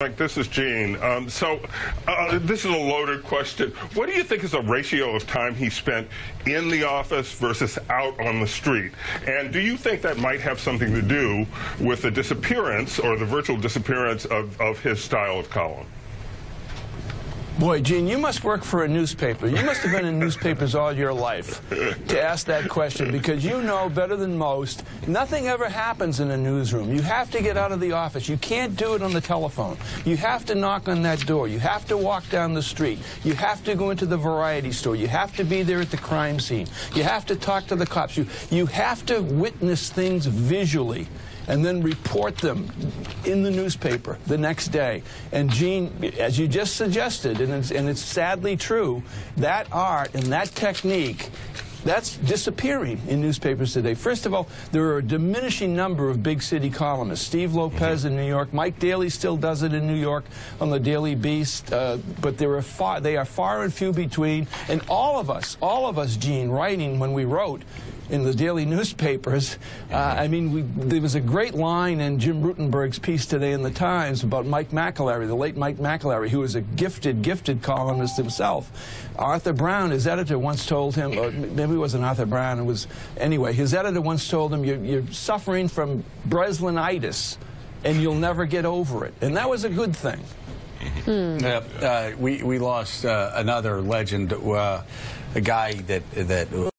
Mike, this is Gene. This is a loaded question. What do you think is the ratio of time he spent in the office versus out on the street? And do you think that might have something to do with the disappearance or the virtual disappearance of his style of column? Boy, Gene, you must work for a newspaper. You must have been in newspapers all your life to ask that question, because you know better than most, nothing ever happens in a newsroom. You have to get out of the office. You can't do it on the telephone. You have to knock on that door. You have to walk down the street. You have to go into the variety store. You have to be there at the crime scene. You have to talk to the cops. You have to witness things visually and then report them in the newspaper the next day. And Gene, as you just suggested, and it's sadly true, that art and that technique, that's disappearing in newspapers today. First of all, there are a diminishing number of big city columnists. Steve Lopez in New York, Mike Daly still does it in New York on the Daily Beast, but they are far and few between. And all of us, Gene, writing when we wrote in the daily newspapers, I mean, there was a great line in Jim Rutenberg's piece today in the Times about Mike McAlery, the late Mike McAlery, who was a gifted columnist himself. Arthur Brown, his editor, once told him, or maybe it wasn't Arthur Brown, it was, anyway, his editor once told him, you're suffering from Breslinitis, and you'll never get over it. And that was a good thing. We lost another legend, a guy that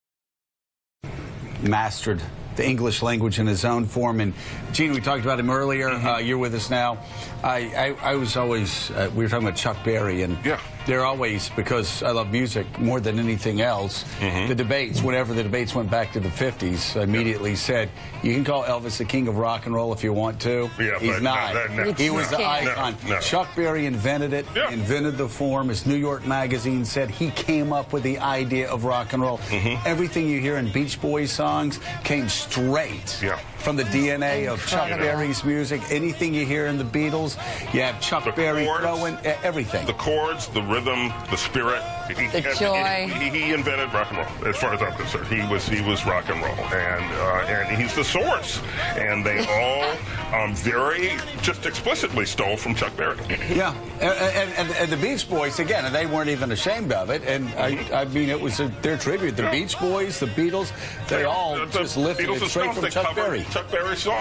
mastered the English language in his own form. And Gene, we talked about him earlier. You're with us now. I was always, we were talking about Chuck Berry, and they're always, because I love music more than anything else, the debates, whenever the debates went back to the 50s, I immediately said, you can call Elvis the king of rock and roll if you want to. He's not. He was the icon. Chuck Berry invented it, invented the form. As New York Magazine said, he came up with the idea of rock and roll. Everything you hear in Beach Boys songs came straight from the DNA of Chuck Berry's music. Anything you hear in the Beatles, you have Chuck Berry throwing everything. The chords, the rhythm, the spirit. The joy. He invented rock and roll, as far as I'm concerned. He was rock and roll, and he's the source. And they all very just explicitly stole from Chuck Berry. Yeah, and the Beach Boys, again, they weren't even ashamed of it. And I mean, it was their tribute. The Beach Boys, the Beatles, they all just lifted it straight from Chuck Berry. Chuck Berry's song.